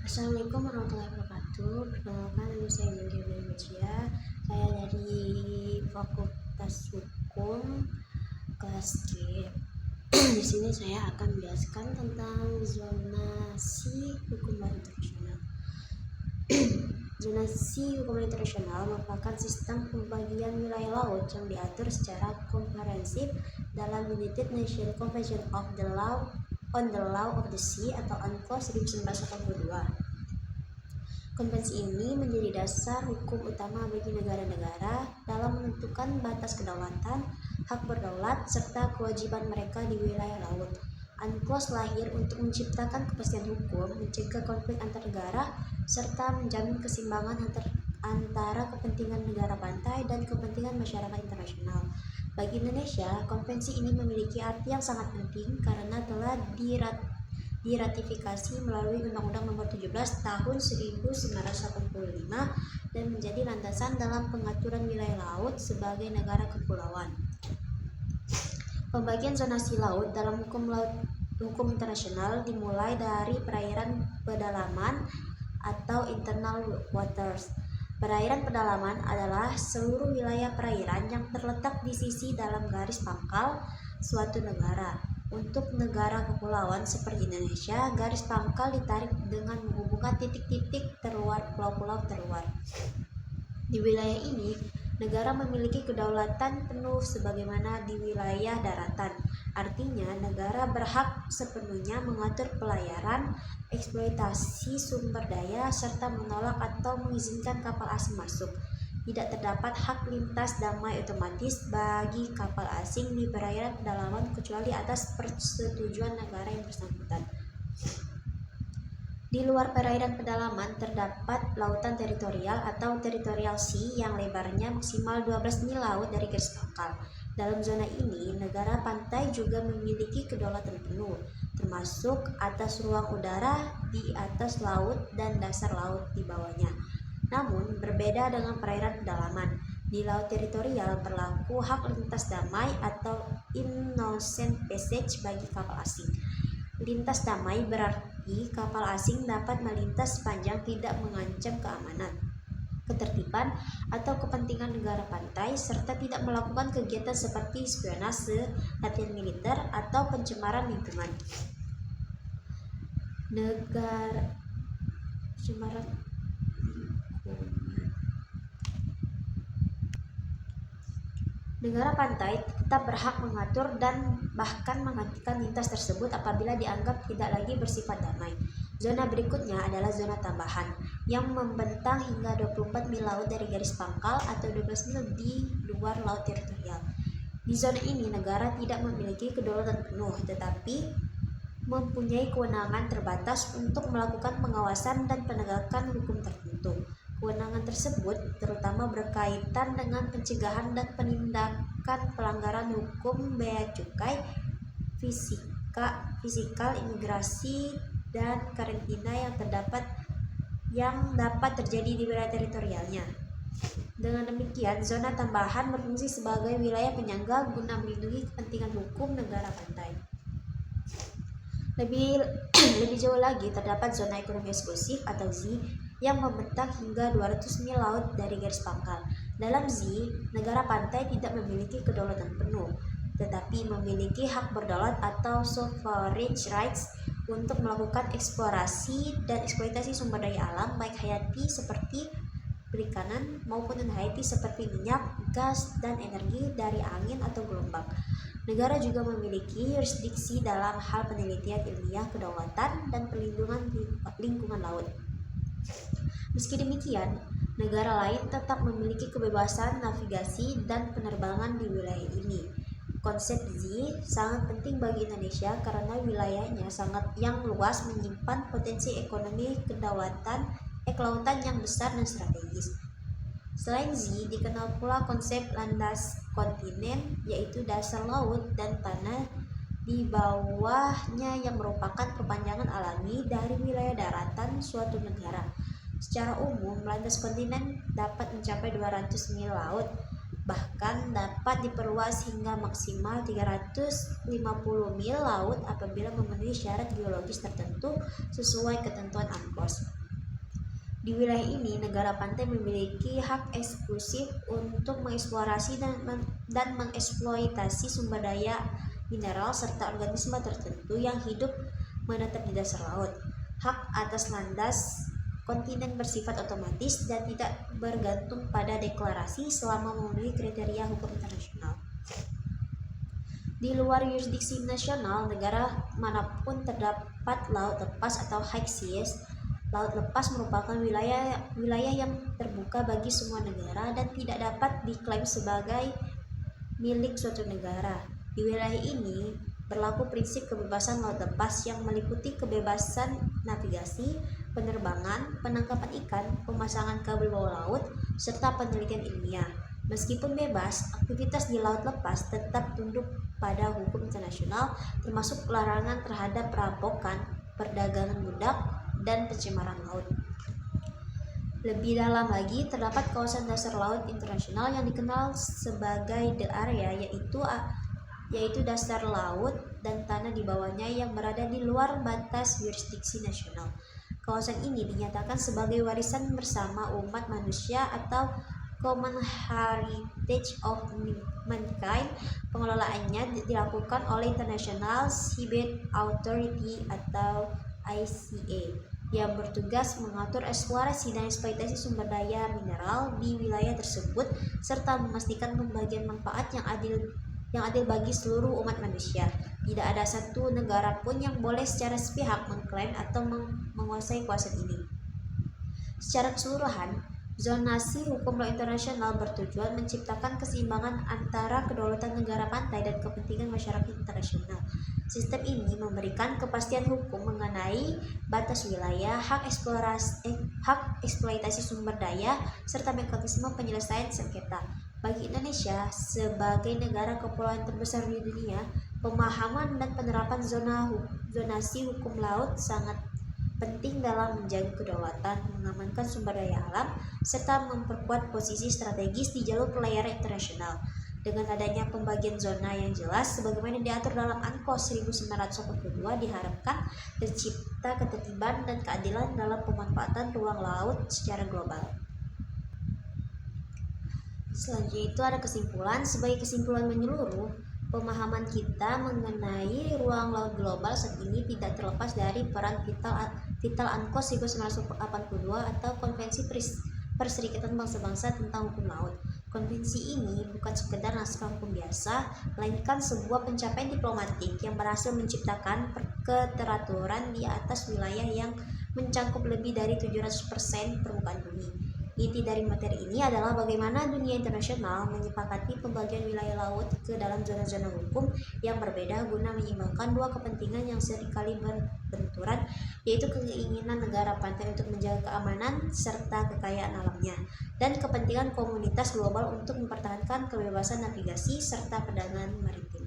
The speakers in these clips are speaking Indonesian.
Assalamualaikum warahmatullahi wabarakatuh. Perkenalkan, nama saya Mungkin Bajia. Saya dari Fakultas Hukum kelas G. Di sini saya akan menjelaskan tentang zonasi hukum internasional. Zonasi hukum internasional merupakan sistem pembagian wilayah laut yang diatur secara komprehensif dalam United Nations Convention on the Law of the Sea atau UNCLOS 1982. Konvensi ini menjadi dasar hukum utama bagi negara-negara dalam menentukan batas kedaulatan, hak berdaulat, serta kewajiban mereka di wilayah laut. UNCLOS lahir untuk menciptakan kepastian hukum, mencegah konflik antar negara, serta menjamin keseimbangan antara kepentingan negara pantai dan kepentingan masyarakat internasional. Bagi Indonesia, konvensi ini memiliki arti yang sangat penting karena telah diratifikasi melalui Undang-Undang Nomor 17 Tahun 1985 dan menjadi landasan dalam pengaturan wilayah laut sebagai negara kepulauan. Pembagian zonasi laut dalam hukum internasional dimulai dari perairan pedalaman atau internal waters. Perairan pedalaman adalah seluruh wilayah perairan yang terletak di sisi dalam garis pangkal suatu negara. Untuk negara kepulauan seperti Indonesia, garis pangkal ditarik dengan menghubungkan titik-titik terluar pulau-pulau terluar. Di wilayah ini, negara memiliki kedaulatan penuh sebagaimana di wilayah daratan. Artinya, negara berhak sepenuhnya mengatur pelayaran, eksploitasi sumber daya, serta menolak atau mengizinkan kapal asing masuk. Tidak terdapat hak lintas damai otomatis bagi kapal asing di perairan pedalaman kecuali atas persetujuan negara yang bersangkutan. Di luar perairan pedalaman terdapat lautan teritorial atau territorial sea yang lebarnya maksimal 12 mil laut dari garis pangkal. Dalam zona ini, negara pantai juga memiliki kedaulatan penuh, termasuk atas ruang udara di atas laut dan dasar laut di bawahnya. Namun, berbeda dengan perairan pedalaman, di laut teritorial berlaku hak lintas damai atau innocent passage bagi kapal asing. Lintas damai berarti kapal asing dapat melintas sepanjang tidak mengancam keamanan, ketertiban, atau kepentingan negara pantai, serta tidak melakukan kegiatan seperti spionase, latihan militer, atau pencemaran lingkungan. Negara pantai tetap berhak mengatur dan bahkan menghentikan lintas tersebut apabila dianggap tidak lagi bersifat damai. Zona berikutnya adalah zona tambahan yang membentang hingga 24 mil laut dari garis pangkal atau 12 mil di luar laut teritorial. Di zona ini negara tidak memiliki kedaulatan penuh tetapi mempunyai kewenangan terbatas untuk melakukan pengawasan dan penegakan hukum tertentu. Kewenangan tersebut terutama berkaitan dengan pencegahan dan penindakan pelanggaran hukum bea cukai, fisikal, imigrasi, dan karantina yang dapat terjadi di wilayah teritorialnya. Dengan demikian, zona tambahan berfungsi sebagai wilayah penyangga guna melindungi kepentingan hukum negara pantai. Lebih jauh lagi terdapat zona ekonomi eksklusif atau ZEE yang membentang hingga 200 mil laut dari garis pangkal. Dalam ZEE, negara pantai tidak memiliki kedaulatan penuh, tetapi memiliki hak berdaulat atau sovereign rights untuk melakukan eksplorasi dan eksploitasi sumber daya alam baik hayati seperti perikanan maupun non-hayati seperti minyak, gas, dan energi dari angin atau gelombang. Negara juga memiliki yurisdiksi dalam hal penelitian ilmiah, kedaulatan, dan perlindungan lingkungan laut. Meski demikian, negara lain tetap memiliki kebebasan navigasi dan penerbangan di wilayah ini. Konsep ZEE sangat penting bagi Indonesia karena wilayahnya yang luas menyimpan potensi ekonomi kelautan yang besar dan strategis. Selain ZEE, dikenal pula konsep landas kontinen, yaitu dasar laut dan tanah di bawahnya yang merupakan perpanjangan alami dari wilayah daratan suatu negara. Secara umum, landas kontinen dapat mencapai 200 mil laut, bahkan dapat diperluas hingga maksimal 350 mil laut apabila memenuhi syarat geologis tertentu sesuai ketentuan UNCLOS. Di wilayah ini, negara pantai memiliki hak eksklusif untuk mengeksplorasi dan mengeksploitasi sumber daya mineral serta organisme tertentu yang hidup menetap di dasar laut. Hak atas landas kontinen bersifat otomatis dan tidak bergantung pada deklarasi selama memenuhi kriteria hukum internasional. Di luar yurisdiksi nasional, negara manapun terdapat laut lepas atau high seas. Laut lepas merupakan wilayah yang terbuka bagi semua negara dan tidak dapat diklaim sebagai milik suatu negara. Di wilayah ini berlaku prinsip kebebasan laut lepas yang meliputi kebebasan navigasi, penerbangan, penangkapan ikan, pemasangan kabel bawah laut, serta penelitian ilmiah. Meskipun bebas, aktivitas di laut lepas tetap tunduk pada hukum internasional, termasuk larangan terhadap perampokan, perdagangan budak, dan pencemaran laut. Lebih dalam lagi, terdapat kawasan dasar laut internasional yang dikenal sebagai The Area, yaitu dasar laut dan tanah di bawahnya yang berada di luar batas yurisdiksi nasional. Kawasan ini dinyatakan sebagai warisan bersama umat manusia atau Common Heritage of Mankind. Pengelolaannya dilakukan oleh International Seabed Authority atau ICA yang bertugas mengatur eksplorasi dan eksploitasi sumber daya mineral di wilayah tersebut serta memastikan pembagian manfaat yang adil bagi seluruh umat manusia. Tidak ada satu negara pun yang boleh secara sepihak mengklaim atau menguasai kawasan ini. Secara keseluruhan, zonasi hukum laut internasional bertujuan menciptakan keseimbangan antara kedaulatan negara pantai dan kepentingan masyarakat internasional. Sistem ini memberikan kepastian hukum mengenai batas wilayah, hak eksploitasi sumber daya, serta mekanisme penyelesaian sengketa. Bagi Indonesia, sebagai negara kepulauan terbesar di dunia, pemahaman dan penerapan zonasi hukum laut sangat penting dalam menjaga kedaulatan, mengamankan sumber daya alam, serta memperkuat posisi strategis di jalur pelayaran internasional. Dengan adanya pembagian zona yang jelas, sebagaimana diatur dalam UNCLOS 1942, diharapkan tercipta ketertiban dan keadilan dalam pemanfaatan ruang laut secara global. Selanjutnya itu ada kesimpulan. Sebagai kesimpulan menyeluruh, pemahaman kita mengenai ruang laut global saat ini tidak terlepas dari peran vital UNCLOS 1982 atau Konvensi Perserikatan Bangsa-Bangsa tentang Hukum Laut. Konvensi ini bukan sekedar naskah hukum biasa, melainkan sebuah pencapaian diplomatik yang berhasil menciptakan keteraturan di atas wilayah yang mencakup lebih dari 700% permukaan bumi. Inti dari materi ini adalah bagaimana dunia internasional menyepakati pembagian wilayah laut ke dalam zona-zona hukum yang berbeda guna menyeimbangkan dua kepentingan yang seringkali berbenturan, yaitu keinginan negara pantai untuk menjaga keamanan serta kekayaan alamnya, dan kepentingan komunitas global untuk mempertahankan kebebasan navigasi serta perdagangan maritim.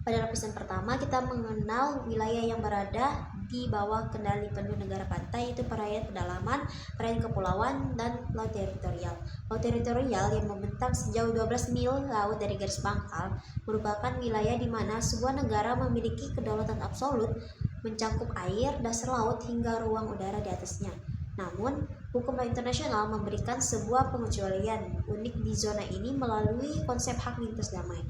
Pada lapisan pertama, kita mengenal wilayah yang berada di bawah kendali penuh negara pantai, yaitu perairan pedalaman, perairan kepulauan, dan laut teritorial. Laut teritorial yang membentang sejauh 12 mil laut dari garis pangkal merupakan wilayah di mana sebuah negara memiliki kedaulatan absolut, mencakup air, dasar laut, hingga ruang udara di atasnya. Namun, hukum laut internasional memberikan sebuah pengecualian unik di zona ini melalui konsep hak lintas damai.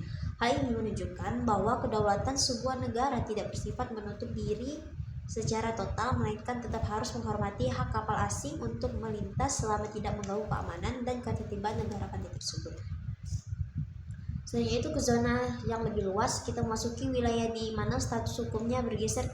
Hal ini menunjukkan bahwa kedaulatan sebuah negara tidak bersifat menutup diri secara total, melainkan tetap harus menghormati hak kapal asing untuk melintas selama tidak mengganggu keamanan dan ketertiban negara pantai tersebut. Selanjutnya itu ke zona yang lebih luas, kita memasuki wilayah di mana status hukumnya bergeser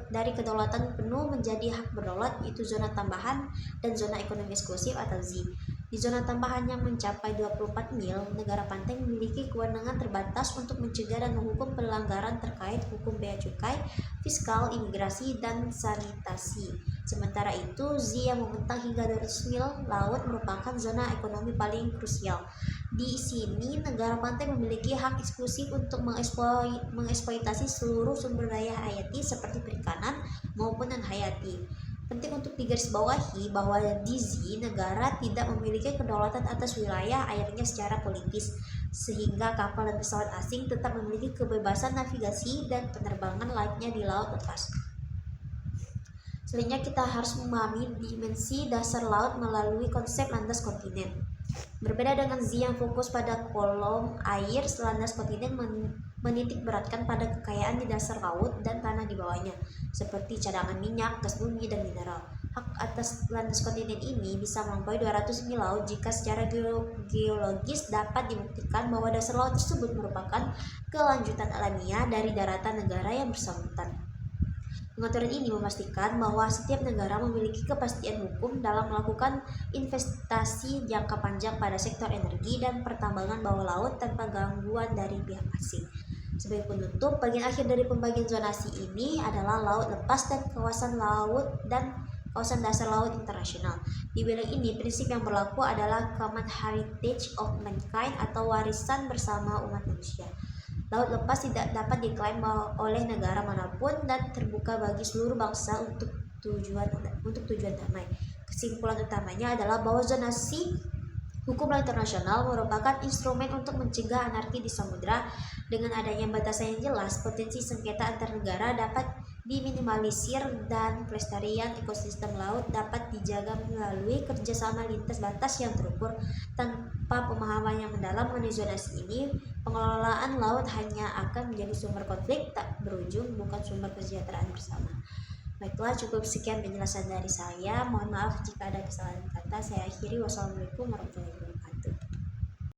dari kedaulatan penuh menjadi hak berdaulat, yaitu zona tambahan dan zona ekonomi eksklusif atau ZEE. Di zona tambahan yang mencapai 24 mil, negara pantai memiliki kewenangan terbatas untuk mencegah dan menghukum pelanggaran terkait hukum bea cukai, fiskal, imigrasi, dan sanitasi. Sementara itu, ZEE yang membentang hingga 200 mil laut merupakan zona ekonomi paling krusial. Di sini, negara pantai memiliki hak eksklusif untuk mengeksploitasi seluruh sumber daya hayati seperti perikanan maupun non-hayati. Penting untuk digarisbawahi bahwa di ZEE, negara tidak memiliki kedaulatan atas wilayah airnya secara politis, sehingga kapal dan pesawat asing tetap memiliki kebebasan navigasi dan penerbangan layaknya di laut lepas. Selanjutnya kita harus memahami dimensi dasar laut melalui konsep landas kontinen. Berbeda dengan Z yang fokus pada kolom air, landas kontinen menitik beratkan pada kekayaan di dasar laut dan tanah di bawahnya, seperti cadangan minyak, gas bumi, dan mineral. Hak atas landas kontinen ini bisa melampaui 200 mil laut jika secara geologis dapat dibuktikan bahwa dasar laut tersebut merupakan kelanjutan alamiah dari daratan negara yang bersangkutan. Pengaturan ini memastikan bahwa setiap negara memiliki kepastian hukum dalam melakukan investasi jangka panjang pada sektor energi dan pertambangan bawah laut tanpa gangguan dari pihak asing. Sebagai penutup, bagian akhir dari pembagian zonasi ini adalah laut lepas dan kawasan dasar laut internasional. Di wilayah ini, prinsip yang berlaku adalah Common Heritage of Mankind atau warisan bersama umat manusia. Laut lepas tidak dapat diklaim oleh negara manapun dan terbuka bagi seluruh bangsa untuk tujuan damai. Kesimpulan utamanya adalah bahwa zonasi hukum laut internasional merupakan instrumen untuk mencegah anarki di samudera. Dengan adanya batasan yang jelas, potensi sengketa antar negara dapat diminimalisir dan pelestarian ekosistem laut dapat dijaga melalui kerjasama lintas batas yang terukur. Tanpa pemahaman yang mendalam mengenai zonasi ini, pengelolaan laut hanya akan menjadi sumber konflik tak berujung, bukan sumber kesejahteraan bersama. Baiklah, cukup sekian penjelasan dari saya. Mohon maaf jika ada kesalahan kata. Saya akhiri. Wassalamualaikum warahmatullahi wabarakatuh.